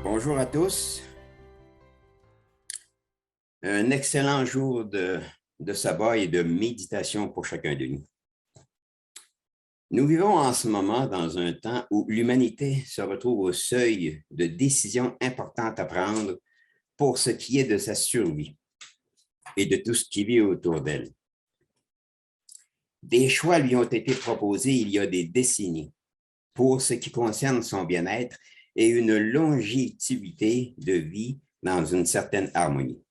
Bonjour à tous. Un excellent jour de sabbat et de méditation pour chacun de nous. Nous vivons en ce moment dans un temps où l'humanité se retrouve au seuil de décisions importantes à prendre pour ce qui est de sa survie et de tout ce qui vit autour d'elle. Des choix lui ont été proposés il y a des décennies pour ce qui concerne son bien-être et une longévité de vie dans une certaine harmonie.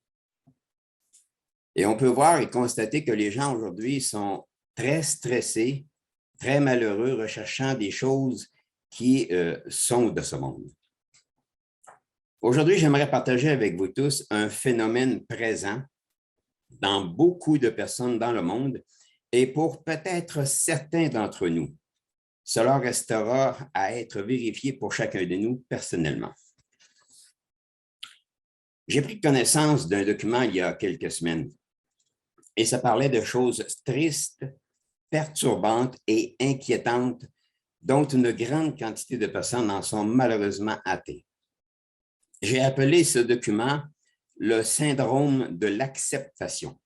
Et on peut voir et constater que les gens aujourd'hui sont très stressés, très malheureux, recherchant des choses qui sont de ce monde. Aujourd'hui, j'aimerais partager avec vous tous un phénomène présent dans beaucoup de personnes dans le monde et pour peut-être certains d'entre nous. Cela restera à être vérifié pour chacun de nous personnellement. J'ai pris connaissance d'un document il y a quelques semaines et ça parlait de choses tristes, perturbantes et inquiétantes dont une grande quantité de personnes en sont malheureusement atteintes. J'ai appelé ce document le syndrome de l'acceptation.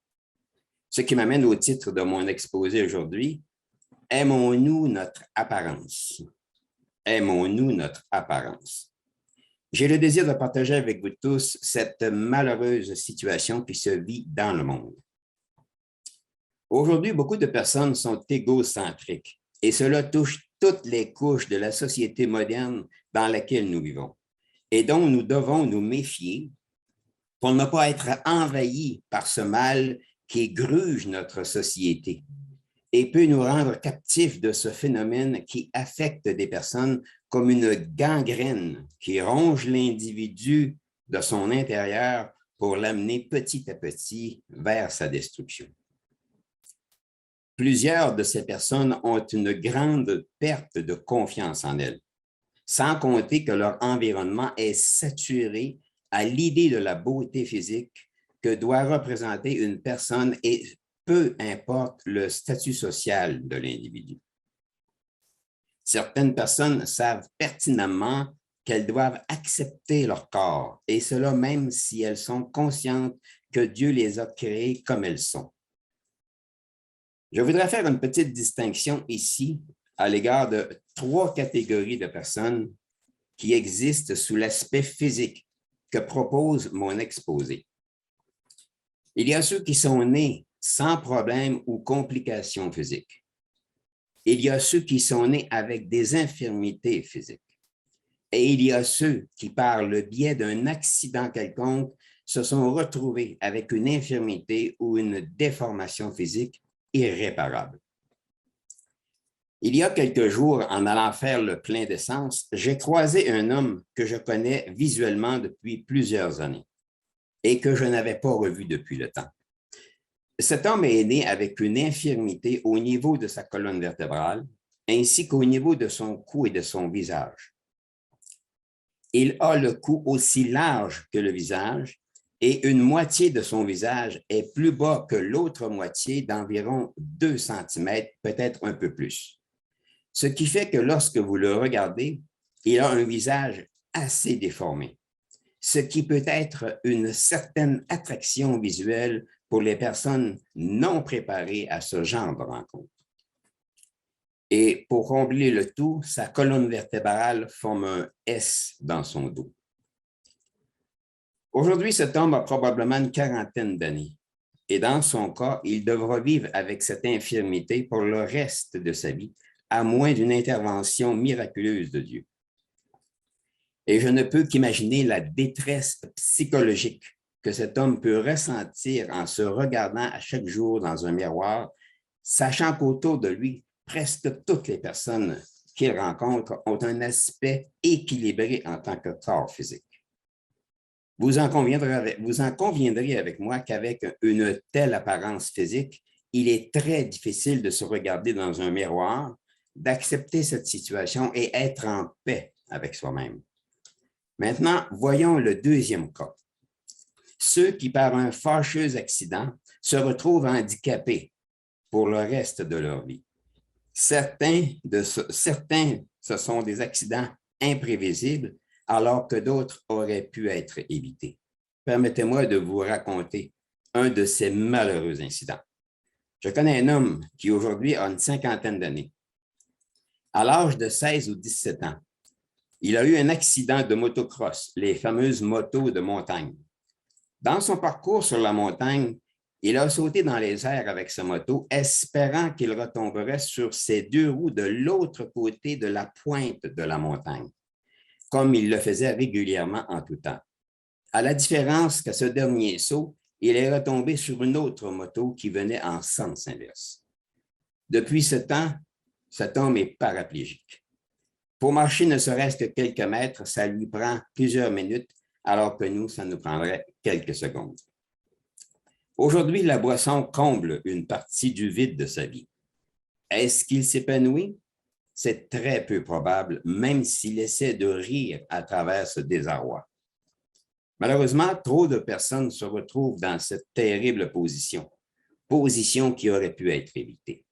Ce qui m'amène au titre de mon exposé aujourd'hui, « Aimons-nous notre apparence ». Aimons-nous notre apparence. J'ai le désir de partager avec vous tous cette malheureuse situation qui se vit dans le monde. Aujourd'hui, beaucoup de personnes sont égocentriques et cela touche toutes les couches de la société moderne dans laquelle nous vivons et dont nous devons nous méfier pour ne pas être envahis par ce mal qui gruge notre société et peut nous rendre captifs de ce phénomène qui affecte des personnes comme une gangrène qui ronge l'individu de son intérieur pour l'amener petit à petit vers sa destruction. Plusieurs de ces personnes ont une grande perte de confiance en elles, sans compter que leur environnement est saturé à l'idée de la beauté physique que doit représenter une personne et peu importe le statut social de l'individu. Certaines personnes savent pertinemment qu'elles doivent accepter leur corps, et cela même si elles sont conscientes que Dieu les a créées comme elles sont. Je voudrais faire une petite distinction ici à l'égard de 3 catégories de personnes qui existent sous l'aspect physique que propose mon exposé. Il y a ceux qui sont nés sans problème ou complications physiques. Il y a ceux qui sont nés avec des infirmités physiques. Et il y a ceux qui, par le biais d'un accident quelconque, se sont retrouvés avec une infirmité ou une déformation physique irréparable. Il y a quelques jours, en allant faire le plein d'essence, j'ai croisé un homme que je connais visuellement depuis plusieurs années et que je n'avais pas revu depuis le temps. Cet homme est né avec une infirmité au niveau de sa colonne vertébrale, ainsi qu'au niveau de son cou et de son visage. Il a le cou aussi large que le visage et une moitié de son visage est plus bas que l'autre moitié d'environ 2 cm, peut-être un peu plus. Ce qui fait que lorsque vous le regardez, il a un visage assez déformé, ce qui peut être une certaine attraction visuelle pour les personnes non préparées à ce genre de rencontre. Et pour combler le tout, sa colonne vertébrale forme un S dans son dos. Aujourd'hui, cet homme a probablement une quarantaine d'années. Et dans son cas, il devra vivre avec cette infirmité pour le reste de sa vie, à moins d'une intervention miraculeuse de Dieu. Et je ne peux qu'imaginer la détresse psychologique que cet homme peut ressentir en se regardant à chaque jour dans un miroir, sachant qu'autour de lui, presque toutes les personnes qu'il rencontre ont un aspect équilibré en tant que corps physique. Vous en conviendrez avec moi qu'avec une telle apparence physique, il est très difficile de se regarder dans un miroir, d'accepter cette situation et être en paix avec soi-même. Maintenant, voyons le deuxième cas. Ceux qui, par un fâcheux accident, se retrouvent handicapés pour le reste de leur vie. Certains, ce sont des accidents imprévisibles, alors que d'autres auraient pu être évités. Permettez-moi de vous raconter un de ces malheureux incidents. Je connais un homme qui aujourd'hui a une cinquantaine d'années. À l'âge de 16 ou 17 ans, il a eu un accident de motocross, les fameuses motos de montagne. Dans son parcours sur la montagne, il a sauté dans les airs avec sa moto, espérant qu'il retomberait sur ses deux roues de l'autre côté de la pointe de la montagne, comme il le faisait régulièrement en tout temps. À la différence qu'à ce dernier saut, il est retombé sur une autre moto qui venait en sens inverse. Depuis ce temps, cet homme est paraplégique. Pour marcher ne serait-ce que quelques mètres, ça lui prend plusieurs minutes, alors que nous, ça nous prendrait quelques secondes. Aujourd'hui, la boisson comble une partie du vide de sa vie. Est-ce qu'il s'épanouit? C'est très peu probable, même s'il essaie de rire à travers ce désarroi. Malheureusement, trop de personnes se retrouvent dans cette terrible position qui aurait pu être évitée.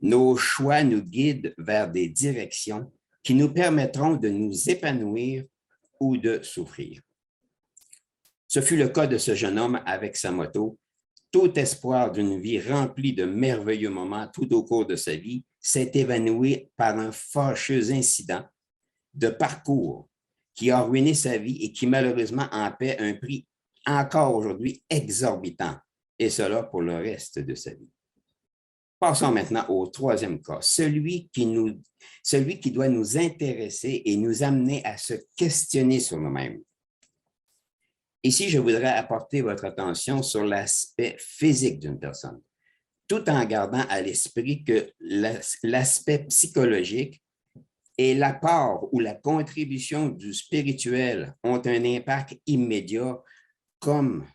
Nos choix nous guident vers des directions qui nous permettront de nous épanouir ou de souffrir. Ce fut le cas de ce jeune homme avec sa moto. Tout espoir d'une vie remplie de merveilleux moments tout au cours de sa vie s'est évanoui par un fâcheux incident de parcours qui a ruiné sa vie et qui malheureusement en paie un prix encore aujourd'hui exorbitant, et cela pour le reste de sa vie. Passons maintenant au troisième cas, celui qui doit nous intéresser et nous amener à se questionner sur nous-mêmes. Ici, je voudrais apporter votre attention sur l'aspect physique d'une personne, tout en gardant à l'esprit que l'aspect psychologique et l'apport ou la contribution du spirituel ont un impact immédiat, comme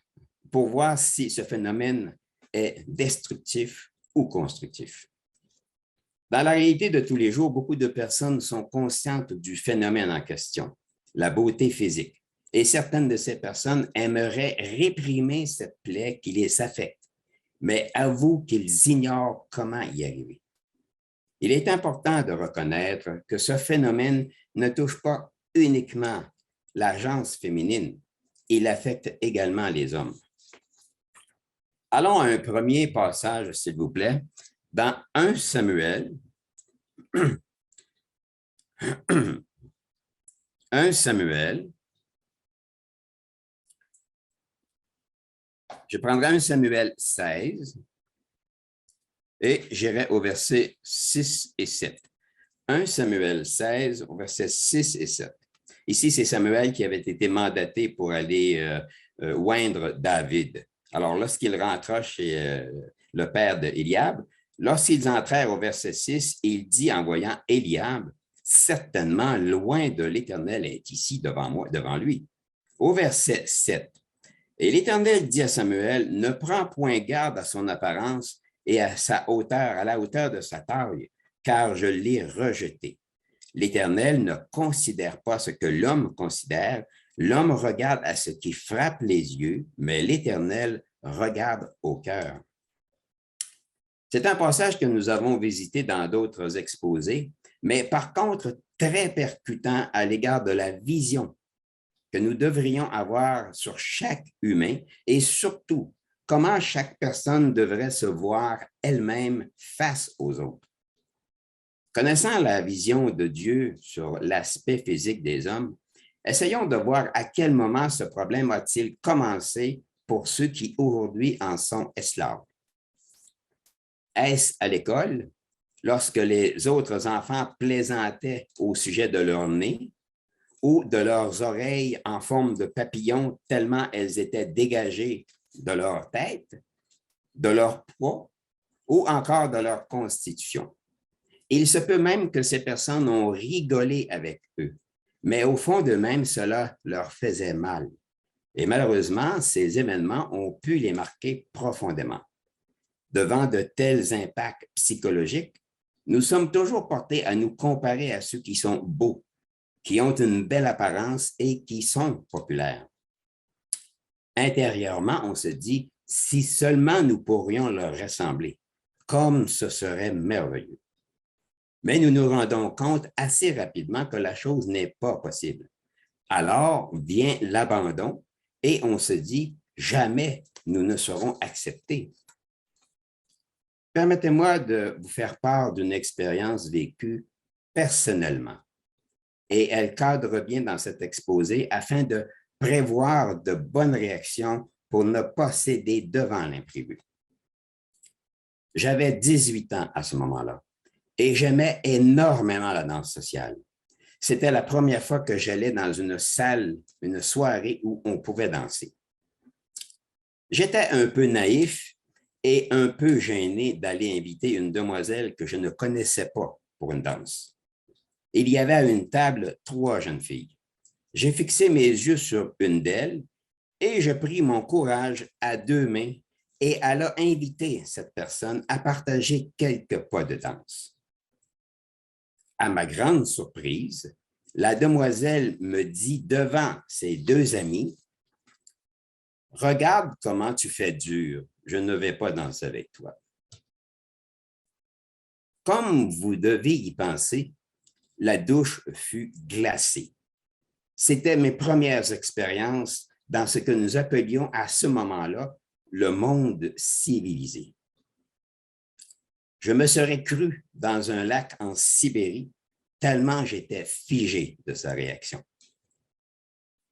pour voir si ce phénomène est destructif ou constructif. Dans la réalité de tous les jours, beaucoup de personnes sont conscientes du phénomène en question, la beauté physique. Et certaines de ces personnes aimeraient réprimer cette plaie qui les affecte, mais avouent qu'ils ignorent comment y arriver. Il est important de reconnaître que ce phénomène ne touche pas uniquement la gente féminine, il affecte également les hommes. Allons à un premier passage, s'il vous plaît, dans 1 Samuel, 1 Samuel, je prendrai 1 Samuel 16 et j'irai au verset 6 et 7. 1 Samuel 16, au verset 6 et 7. Ici, c'est Samuel qui avait été mandaté pour aller oindre David. Alors, lorsqu'il rentra chez le père d'Éliab, lorsqu'ils entrèrent au verset 6, il dit en voyant Éliab, « Certainement, loin de l'Éternel est ici devant moi, devant lui. » Au verset 7, « Et l'Éternel dit à Samuel, « Ne prends point garde à son apparence et à sa hauteur, à la hauteur de sa taille, car je l'ai rejeté. L'Éternel ne considère pas ce que l'homme considère. L'homme regarde à ce qui frappe les yeux, mais l'Éternel regarde au cœur. » C'est un passage que nous avons visité dans d'autres exposés, mais par contre très percutant à l'égard de la vision que nous devrions avoir sur chaque humain et surtout comment chaque personne devrait se voir elle-même face aux autres. Connaissant la vision de Dieu sur l'aspect physique des hommes, essayons de voir à quel moment ce problème a-t-il commencé pour ceux qui aujourd'hui en sont esclaves. Est-ce à l'école, lorsque les autres enfants plaisantaient au sujet de leur nez ou de leurs oreilles en forme de papillon tellement elles étaient dégagées de leur tête, de leur poids ou encore de leur constitution? Il se peut même que ces personnes ont rigolé avec eux, mais au fond d'eux-mêmes, cela leur faisait mal. Et malheureusement, ces événements ont pu les marquer profondément. Devant de tels impacts psychologiques, nous sommes toujours portés à nous comparer à ceux qui sont beaux, qui ont une belle apparence et qui sont populaires. Intérieurement, on se dit, si seulement nous pourrions leur ressembler, comme ce serait merveilleux. Mais nous nous rendons compte assez rapidement que la chose n'est pas possible. Alors vient l'abandon et on se dit, jamais nous ne serons acceptés. Permettez-moi de vous faire part d'une expérience vécue personnellement. Et elle cadre bien dans cet exposé afin de prévoir de bonnes réactions pour ne pas céder devant l'imprévu. J'avais 18 ans à ce moment-là et j'aimais énormément la danse sociale. C'était la première fois que j'allais dans une salle, une soirée où on pouvait danser. J'étais un peu naïf et un peu gêné d'aller inviter une demoiselle que je ne connaissais pas pour une danse. Il y avait à une table 3 jeunes filles. J'ai fixé mes yeux sur une d'elles et je pris mon courage à 2 mains et elle a invité cette personne à partager quelques pas de danse. À ma grande surprise, la demoiselle me dit devant ses 2 amis, « Regarde comment tu fais dur, je ne vais pas danser avec toi. » Comme vous devez y penser, la douche fut glacée. C'était mes premières expériences dans ce que nous appelions à ce moment-là le monde civilisé. Je me serais cru dans un lac en Sibérie, tellement j'étais figé de sa réaction.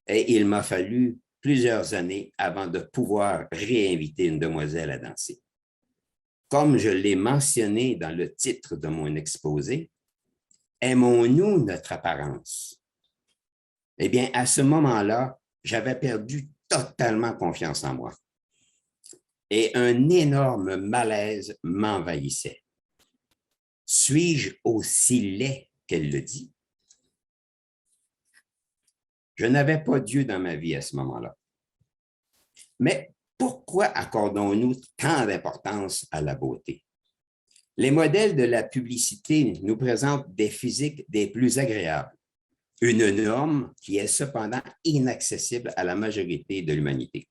Et il m'a fallu plusieurs années avant de pouvoir réinviter une demoiselle à danser. Comme je l'ai mentionné dans le titre de mon exposé, aimons-nous notre apparence? Eh bien, à ce moment-là, j'avais perdu totalement confiance en moi. Et un énorme malaise m'envahissait. Suis-je aussi laid qu'elle le dit? Je n'avais pas Dieu dans ma vie à ce moment-là. Mais pourquoi accordons-nous tant d'importance à la beauté? Les modèles de la publicité nous présentent des physiques des plus agréables, une norme qui est cependant inaccessible à la majorité de l'humanité.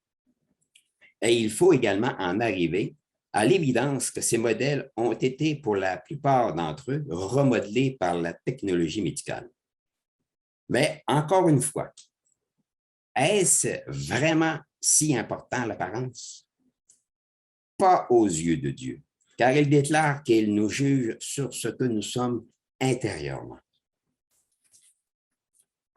Et il faut également en arriver à l'évidence que ces modèles ont été, pour la plupart d'entre eux, remodelés par la technologie médicale. Mais encore une fois, est-ce vraiment si important l'apparence? Pas aux yeux de Dieu, car il déclare qu'il nous juge sur ce que nous sommes intérieurement.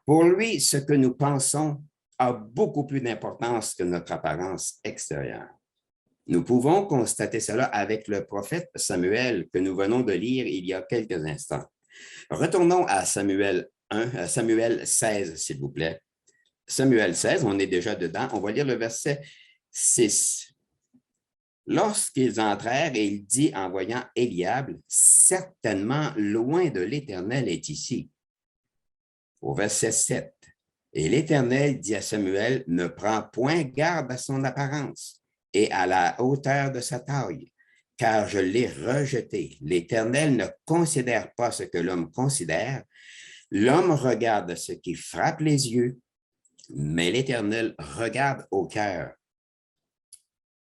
Pour lui, ce que nous pensons a beaucoup plus d'importance que notre apparence extérieure. Nous pouvons constater cela avec le prophète Samuel que nous venons de lire il y a quelques instants. Retournons à Samuel 16, s'il vous plaît. Samuel 16, on est déjà dedans. On va lire le verset 6. Lorsqu'ils entrèrent, et il dit en voyant Éliab, « Certainement, loin de l'Éternel est ici. » Au verset 7, « Et l'Éternel dit à Samuel, « Ne prends point garde à son apparence et à la hauteur de sa taille, car je l'ai rejeté. L'Éternel ne considère pas ce que l'homme considère. L'homme regarde ce qui frappe les yeux, mais l'Éternel regarde au cœur. »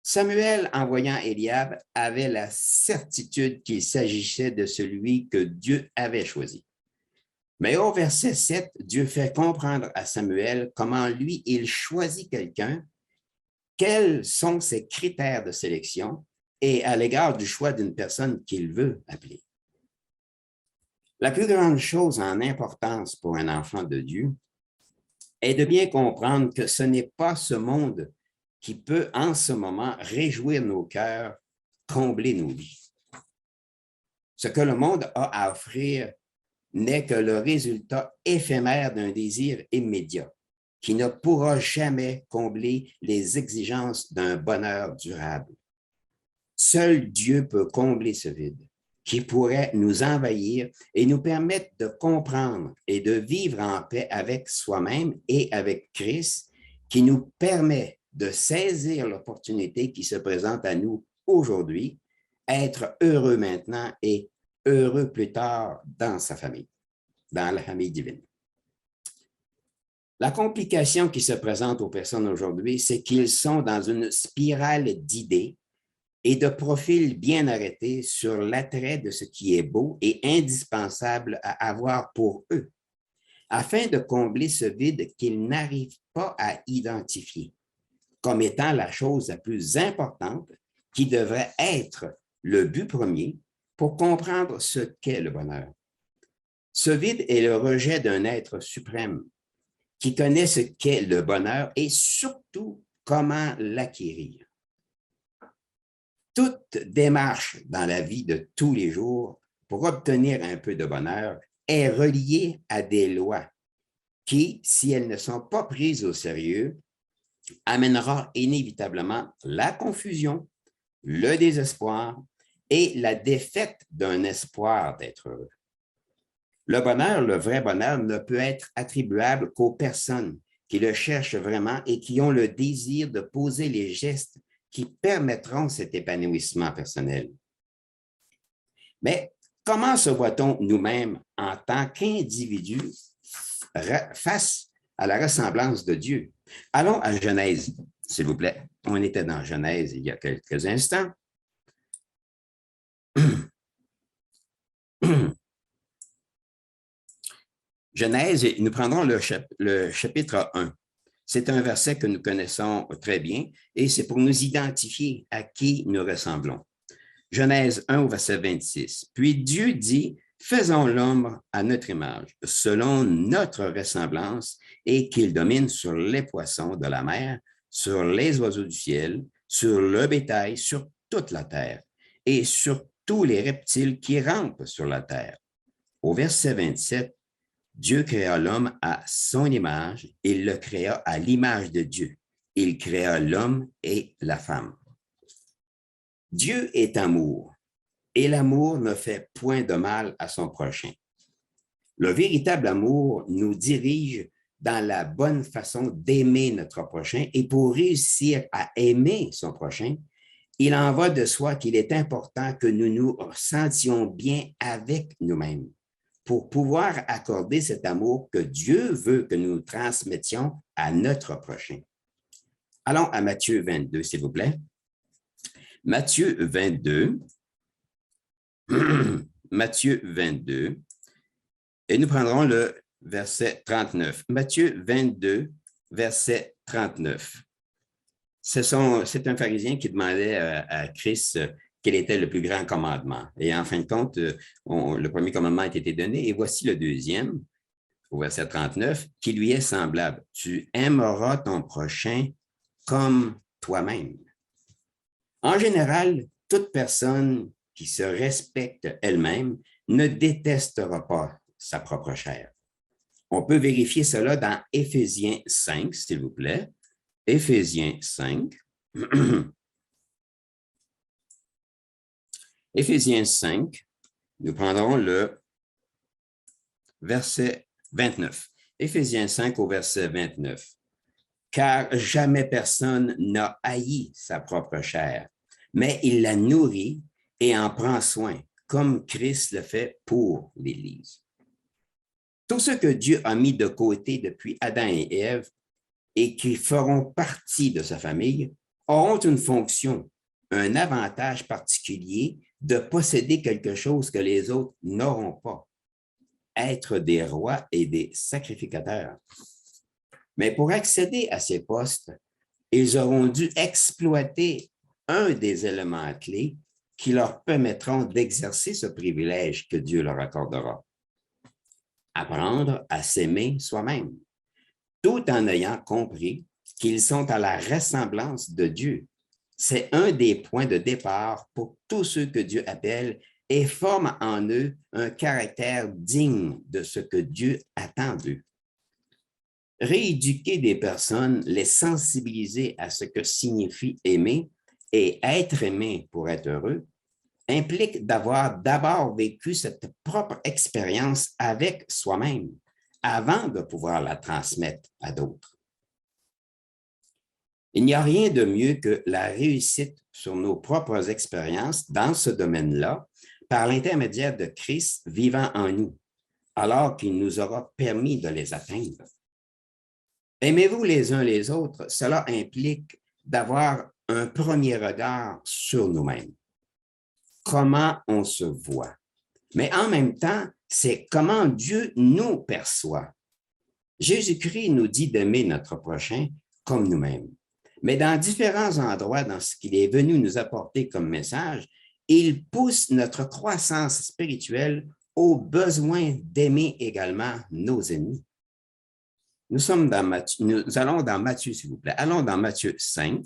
Samuel, en voyant Éliab, avait la certitude qu'il s'agissait de celui que Dieu avait choisi. Mais au verset 7, Dieu fait comprendre à Samuel comment lui, il choisit quelqu'un, quels sont ses critères de sélection et à l'égard du choix d'une personne qu'il veut appeler. La plus grande chose en importance pour un enfant de Dieu est de bien comprendre que ce n'est pas ce monde qui peut en ce moment réjouir nos cœurs, combler nos vies. Ce que le monde a à offrir n'est que le résultat éphémère d'un désir immédiat qui ne pourra jamais combler les exigences d'un bonheur durable. Seul Dieu peut combler ce vide qui pourrait nous envahir et nous permettre de comprendre et de vivre en paix avec soi-même et avec Christ, qui nous permet de saisir l'opportunité qui se présente à nous aujourd'hui, être heureux maintenant et heureux plus tard dans sa famille, dans la famille divine. La complication qui se présente aux personnes aujourd'hui, c'est qu'ils sont dans une spirale d'idées et de profils bien arrêtés sur l'attrait de ce qui est beau et indispensable à avoir pour eux. afin de combler ce vide qu'ils n'arrivent pas à identifier comme étant la chose la plus importante qui devrait être le but premier pour comprendre ce qu'est le bonheur. Ce vide est le rejet d'un être suprême qui connaît ce qu'est le bonheur et surtout comment l'acquérir. Toute démarche dans la vie de tous les jours pour obtenir un peu de bonheur est reliée à des lois qui, si elles ne sont pas prises au sérieux, amènera inévitablement la confusion, le désespoir et la défaite d'un espoir d'être heureux. Le bonheur, le vrai bonheur, ne peut être attribuable qu'aux personnes qui le cherchent vraiment et qui ont le désir de poser les gestes qui permettront cet épanouissement personnel. Mais comment se voit-on nous-mêmes en tant qu'individus face à la ressemblance de Dieu? Allons à Genèse, s'il vous plaît. On était dans Genèse il y a quelques instants. Genèse, nous prendrons le chapitre 1. C'est un verset que nous connaissons très bien et c'est pour nous identifier à qui nous ressemblons. Genèse 1 au verset 26. Puis Dieu dit, faisons l'homme à notre image, selon notre ressemblance, et qu'il domine sur les poissons de la mer, sur les oiseaux du ciel, sur le bétail, sur toute la terre, et sur tous les reptiles qui rampent sur la terre. Au verset 27, Dieu créa l'homme à son image, il le créa à l'image de Dieu. Il créa l'homme et la femme. Dieu est amour, et l'amour ne fait point de mal à son prochain. Le véritable amour nous dirige dans la bonne façon d'aimer notre prochain, et pour réussir à aimer son prochain, il en va de soi qu'il est important que nous nous sentions bien avec nous-mêmes pour pouvoir accorder cet amour que Dieu veut que nous transmettions à notre prochain. Allons à Matthieu 22, s'il vous plaît. Matthieu 22, Matthieu 22, et nous prendrons le verset 39. Matthieu 22, verset 39. C'est un pharisien qui demandait à Christ quel était le plus grand commandement. Et en fin de compte, le premier commandement a été donné, et voici le deuxième, au verset 39, qui lui est semblable. Tu aimeras ton prochain comme toi-même. En général, toute personne qui se respecte elle-même ne détestera pas sa propre chair. On peut vérifier cela dans Éphésiens 5, s'il vous plaît. Éphésiens 5. Éphésiens 5, nous prendrons le verset 29. Éphésiens 5 au verset 29. Car jamais personne n'a haï sa propre chair, mais il la nourrit et en prend soin, comme Christ le fait pour l'Église. Tout ce que Dieu a mis de côté depuis Adam et Ève et qui feront partie de sa famille auront une fonction, un avantage particulier de posséder quelque chose que les autres n'auront pas, être des rois et des sacrificateurs. Mais pour accéder à ces postes, ils auront dû exploiter un des éléments clés qui leur permettront d'exercer ce privilège que Dieu leur accordera. Apprendre à s'aimer soi-même, tout en ayant compris qu'ils sont à la ressemblance de Dieu. C'est un des points de départ pour tous ceux que Dieu appelle et forme en eux un caractère digne de ce que Dieu attend d'eux. Rééduquer des personnes, les sensibiliser à ce que signifie aimer et être aimé pour être heureux, implique d'avoir d'abord vécu cette propre expérience avec soi-même avant de pouvoir la transmettre à d'autres. Il n'y a rien de mieux que la réussite sur nos propres expériences dans ce domaine-là par l'intermédiaire de Christ vivant en nous, alors qu'il nous aura permis de les atteindre. Aimez-vous les uns les autres, cela implique d'avoir un premier regard sur nous-mêmes. Comment on se voit. Mais en même temps, c'est comment Dieu nous perçoit. Jésus-Christ nous dit d'aimer notre prochain comme nous-mêmes. Mais dans différents endroits, dans ce qu'il est venu nous apporter comme message, il pousse notre croissance spirituelle au besoin d'aimer également nos ennemis. Nous allons dans Matthieu, s'il vous plaît. Allons dans Matthieu 5.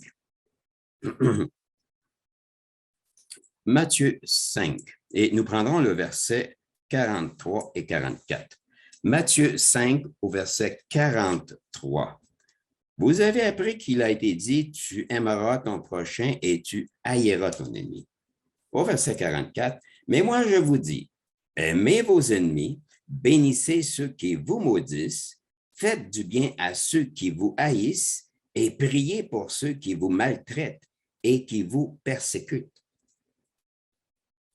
Matthieu 5. Et nous prendrons le verset 43 et 44. Matthieu 5 au verset 43. Vous avez appris qu'il a été dit, tu aimeras ton prochain et tu haïras ton ennemi. Au verset 44, mais moi je vous dis, aimez vos ennemis, bénissez ceux qui vous maudissent, faites du bien à ceux qui vous haïssent et priez pour ceux qui vous maltraitent et qui vous persécutent.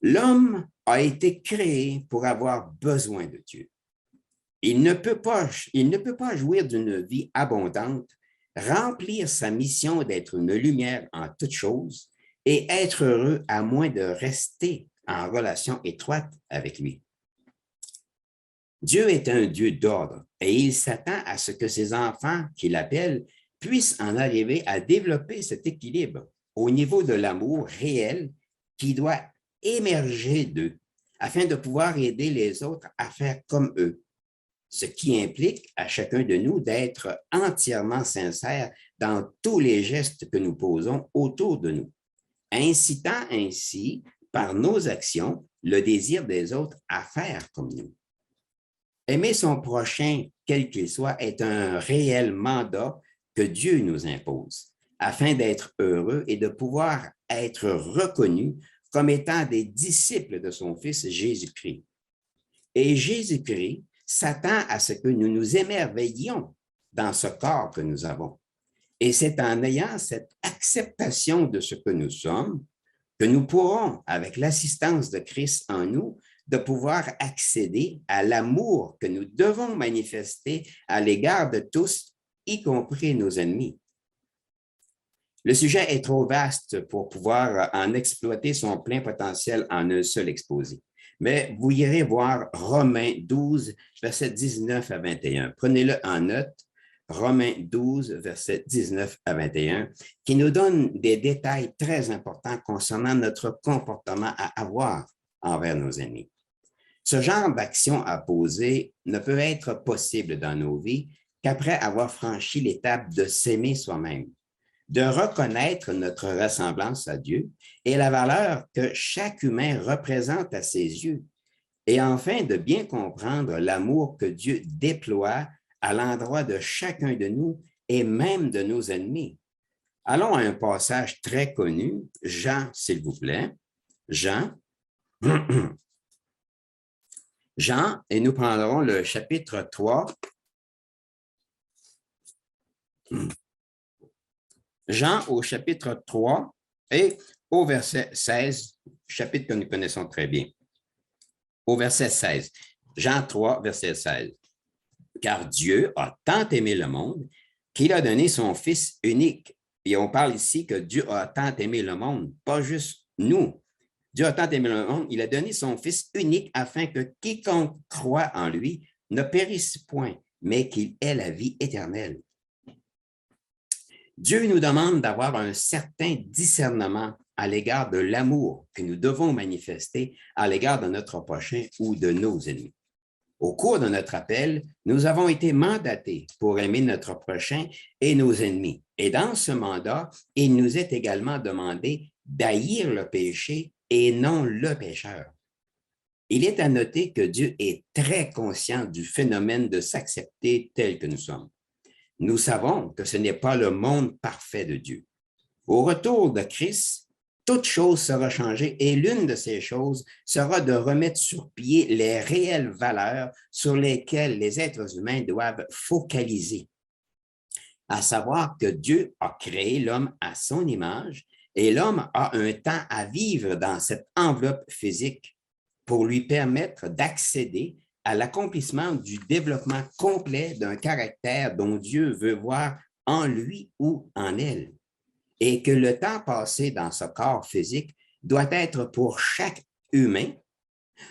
L'homme a été créé pour avoir besoin de Dieu. Il ne peut pas jouir d'une vie abondante, remplir sa mission d'être une lumière en toutes choses et être heureux à moins de rester en relation étroite avec lui. Dieu est un Dieu d'ordre et il s'attend à ce que ses enfants, qu'il appelle, puissent en arriver à développer cet équilibre au niveau de l'amour réel qui doit émerger d'eux afin de pouvoir aider les autres à faire comme eux, ce qui implique à chacun de nous d'être entièrement sincère dans tous les gestes que nous posons autour de nous, incitant ainsi par nos actions le désir des autres à faire comme nous. Aimer son prochain, quel qu'il soit, est un réel mandat que Dieu nous impose afin d'être heureux et de pouvoir être reconnus comme étant des disciples de son Fils Jésus-Christ. Et Jésus-Christ s'attend à ce que nous nous émerveillions dans ce corps que nous avons. Et c'est en ayant cette acceptation de ce que nous sommes que nous pourrons, avec l'assistance de Christ en nous, de pouvoir accéder à l'amour que nous devons manifester à l'égard de tous, y compris nos ennemis. Le sujet est trop vaste pour pouvoir en exploiter son plein potentiel en un seul exposé. Mais vous irez voir Romains 12, versets 19 à 21. Prenez-le en note, Romains 12, versets 19 à 21, qui nous donne des détails très importants concernant notre comportement à avoir envers nos ennemis. Ce genre d'action à poser ne peut être possible dans nos vies qu'après avoir franchi l'étape de s'aimer soi-même, de reconnaître notre ressemblance à Dieu et la valeur que chaque humain représente à ses yeux, et enfin de bien comprendre l'amour que Dieu déploie à l'endroit de chacun de nous et même de nos ennemis. Allons à un passage très connu, Jean, s'il vous plaît. Jean, Jean, et nous prendrons le chapitre 3. Jean au chapitre 3 et au verset 16, chapitre que nous connaissons très bien. Au verset 16, Jean 3, verset 16. Car Dieu a tant aimé le monde qu'il a donné son Fils unique. Et on parle ici que Dieu a tant aimé le monde, pas juste nous. Dieu a tant aimé le monde, il a donné son Fils unique afin que quiconque croit en lui ne périsse point, mais qu'il ait la vie éternelle. Dieu nous demande d'avoir un certain discernement à l'égard de l'amour que nous devons manifester à l'égard de notre prochain ou de nos ennemis. Au cours de notre appel, nous avons été mandatés pour aimer notre prochain et nos ennemis. Et dans ce mandat, il nous est également demandé d'haïr le péché et non le pécheur. Il est à noter que Dieu est très conscient du phénomène de s'accepter tel que nous sommes. Nous savons que ce n'est pas le monde parfait de Dieu. Au retour de Christ, toute chose sera changée et l'une de ces choses sera de remettre sur pied les réelles valeurs sur lesquelles les êtres humains doivent focaliser, à savoir que Dieu a créé l'homme à son image et l'homme a un temps à vivre dans cette enveloppe physique pour lui permettre d'accéder à l'accomplissement du développement complet d'un caractère dont Dieu veut voir en lui ou en elle, et que le temps passé dans ce corps physique doit être pour chaque humain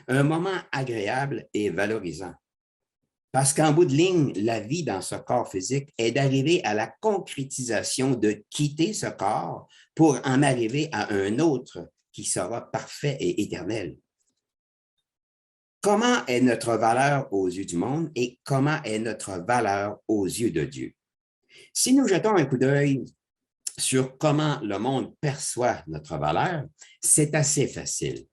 un moment agréable et valorisant. Parce qu'en bout de ligne, la vie dans ce corps physique est d'arriver à la concrétisation de quitter ce corps pour en arriver à un autre qui sera parfait et éternel. Comment est notre valeur aux yeux du monde et comment est notre valeur aux yeux de Dieu? Si nous jetons un coup d'œil sur comment le monde perçoit notre valeur, c'est assez facile.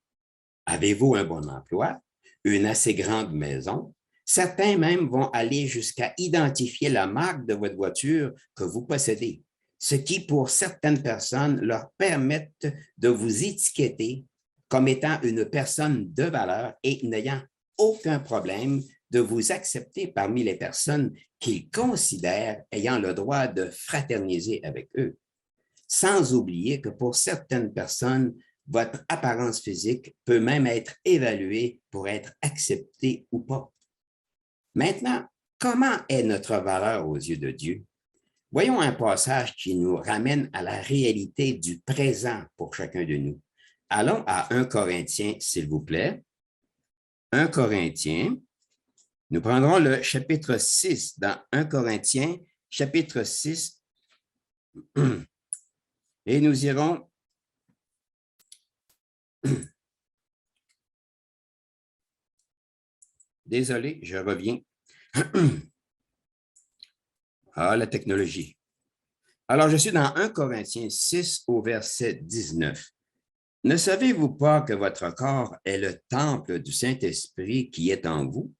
Avez-vous un bon emploi, une assez grande maison? Certains même vont aller jusqu'à identifier la marque de votre voiture que vous possédez, ce qui, pour certaines personnes, leur permettent de vous étiqueter comme étant une personne de valeur et n'ayant aucun problème de vous accepter parmi les personnes qu'ils considèrent ayant le droit de fraterniser avec eux. Sans oublier que pour certaines personnes, votre apparence physique peut même être évaluée pour être acceptée ou pas. Maintenant, comment est notre valeur aux yeux de Dieu? Voyons un passage qui nous ramène à la réalité du présent pour chacun de nous. Allons à 1 Corinthiens, s'il vous plaît. 1 Corinthiens, nous prendrons le chapitre 6 dans 1 Corinthiens, chapitre 6, et nous irons désolé, je reviens. Ah, la technologie. Alors, je suis dans 1 Corinthiens 6 au verset 19. Ne savez-vous pas que votre corps est le temple du Saint-Esprit qui est en vous,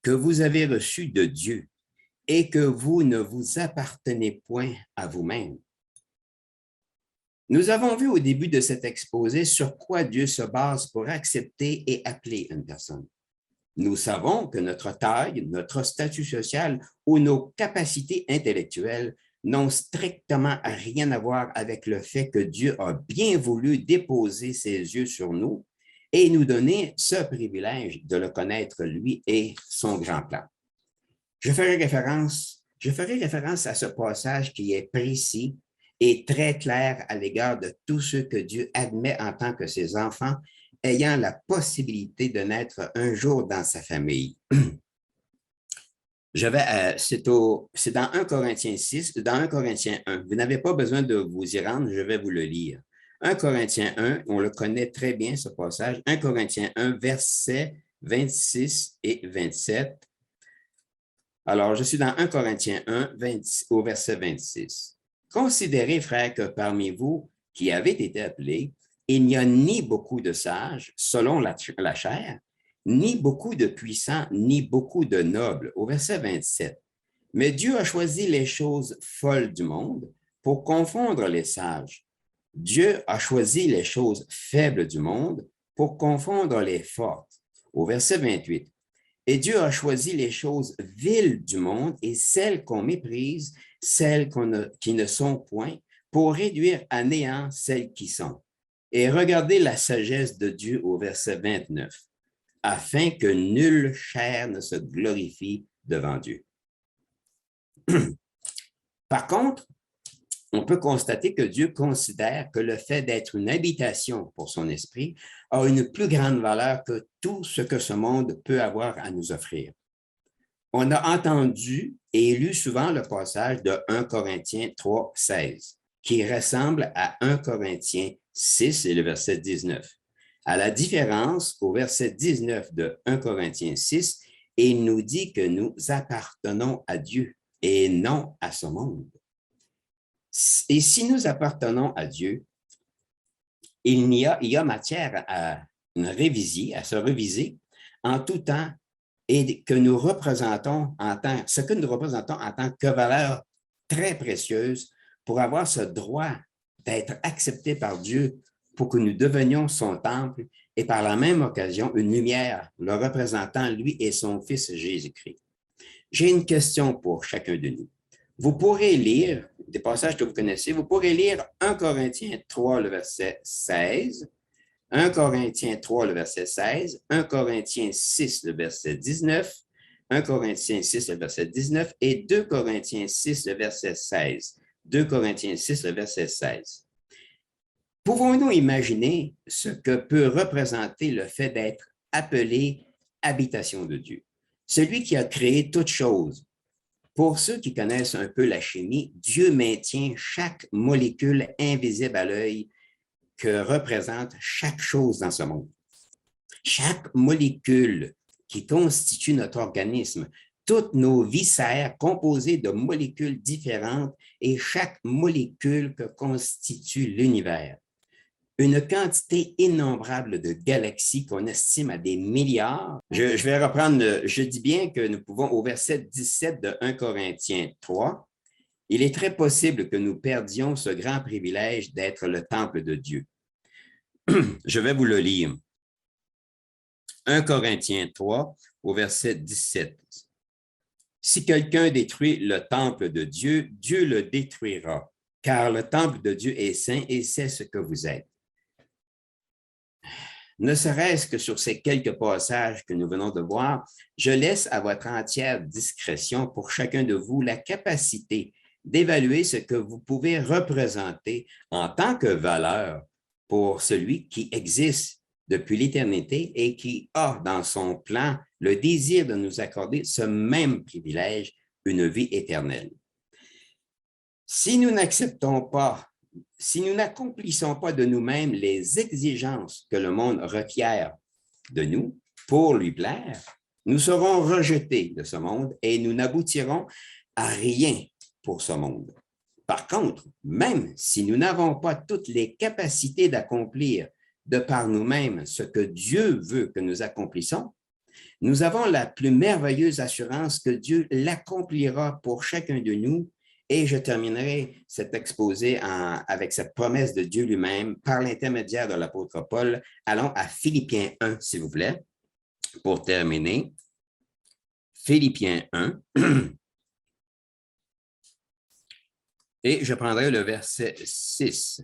que vous avez reçu de Dieu et que vous ne vous appartenez point à vous-même? Nous avons vu au début de cet exposé sur quoi Dieu se base pour accepter et appeler une personne. Nous savons que notre taille, notre statut social ou nos capacités intellectuelles n'ont strictement rien à voir avec le fait que Dieu a bien voulu déposer ses yeux sur nous et nous donner ce privilège de le connaître lui et son grand plan. Je ferai référence à ce passage qui est précis et très clair à l'égard de tous ceux que Dieu admet en tant que ses enfants ayant la possibilité de naître un jour dans sa famille. C'est dans 1 Corinthiens 6, dans 1 Corinthiens 1. Vous n'avez pas besoin de vous y rendre, je vais vous le lire. 1 Corinthiens 1, on le connaît très bien ce passage. 1 Corinthiens 1, versets 26 et 27. Alors, je suis dans 1 Corinthiens 1, au verset 26. Considérez, frères, que parmi vous qui avez été appelés, il n'y a ni beaucoup de sages, selon la chair, ni beaucoup de puissants, ni beaucoup de nobles. Au verset 27. Mais Dieu a choisi les choses folles du monde pour confondre les sages. Dieu a choisi les choses faibles du monde pour confondre les fortes. Au verset 28. Et Dieu a choisi les choses viles du monde et celles qu'on méprise, celles qui ne sont point, pour réduire à néant celles qui sont. Et regardez la sagesse de Dieu au verset 29, afin que nulle chair ne se glorifie devant Dieu. Par contre, on peut constater que Dieu considère que le fait d'être une habitation pour son esprit a une plus grande valeur que tout ce que ce monde peut avoir à nous offrir. On a entendu et lu souvent le passage de 1 Corinthiens 3, 16, qui ressemble à 1 Corinthiens 6 et le verset 19. À la différence, au verset 19 de 1 Corinthiens 6, il nous dit que nous appartenons à Dieu et non à ce monde. Et si nous appartenons à Dieu, il y a matière à se réviser en tout temps et que nous représentons ce que nous représentons en tant que valeur très précieuse pour avoir ce droit d'être accepté par Dieu pour que nous devenions son temple et par la même occasion une lumière le représentant lui et son Fils Jésus-Christ. J'ai une question pour chacun de nous. Vous pourrez lire des passages que vous connaissez, vous pourrez lire 1 Corinthiens 3, le verset 16, 1 Corinthiens 3, le verset 16, 1 Corinthiens 6, le verset 19, 1 Corinthiens 6, le verset 19 et 2 Corinthiens 6, le verset 16. 2 Corinthiens 6, le verset 16. Pouvons-nous imaginer ce que peut représenter le fait d'être appelé habitation de Dieu? Celui qui a créé toutes choses. Pour ceux qui connaissent un peu la chimie, Dieu maintient chaque molécule invisible à l'œil que représente chaque chose dans ce monde. Chaque molécule qui constitue notre organisme, toutes nos viscères composées de molécules différentes et chaque molécule que constitue l'univers. Une quantité innombrable de galaxies qu'on estime à des milliards. Je vais reprendre, je dis bien que nous pouvons, au verset 17 de 1 Corinthiens 3, il est très possible que nous perdions ce grand privilège d'être le temple de Dieu. Je vais vous le lire. 1 Corinthiens 3, au verset 17. Si quelqu'un détruit le temple de Dieu, Dieu le détruira, car le temple de Dieu est saint et c'est ce que vous êtes. Ne serait-ce que sur ces quelques passages que nous venons de voir, je laisse à votre entière discrétion pour chacun de vous la capacité d'évaluer ce que vous pouvez représenter en tant que valeur pour celui qui existe depuis l'éternité et qui a dans son plan le désir de nous accorder ce même privilège, une vie éternelle. Si nous n'acceptons pas, si nous n'accomplissons pas de nous-mêmes les exigences que le monde requiert de nous pour lui plaire, nous serons rejetés de ce monde et nous n'aboutirons à rien pour ce monde. Par contre, même si nous n'avons pas toutes les capacités d'accomplir de par nous-mêmes ce que Dieu veut que nous accomplissions, nous avons la plus merveilleuse assurance que Dieu l'accomplira pour chacun de nous. Et je terminerai cet exposé avec cette promesse de Dieu lui-même par l'intermédiaire de l'apôtre Paul. Allons à Philippiens 1, s'il vous plaît, pour terminer. Philippiens 1. Et je prendrai le verset 6.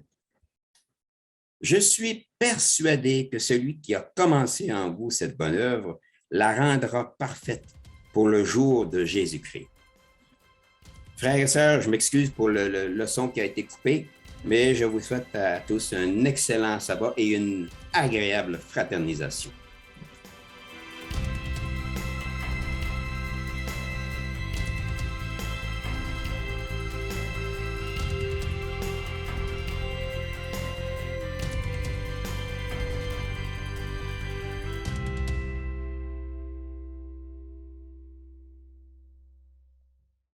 Je suis persuadé que celui qui a commencé en vous cette bonne œuvre la rendra parfaite pour le jour de Jésus-Christ. Frères et sœurs, je m'excuse pour le son qui a été coupé, mais je vous souhaite à tous un excellent sabbat et une agréable fraternisation.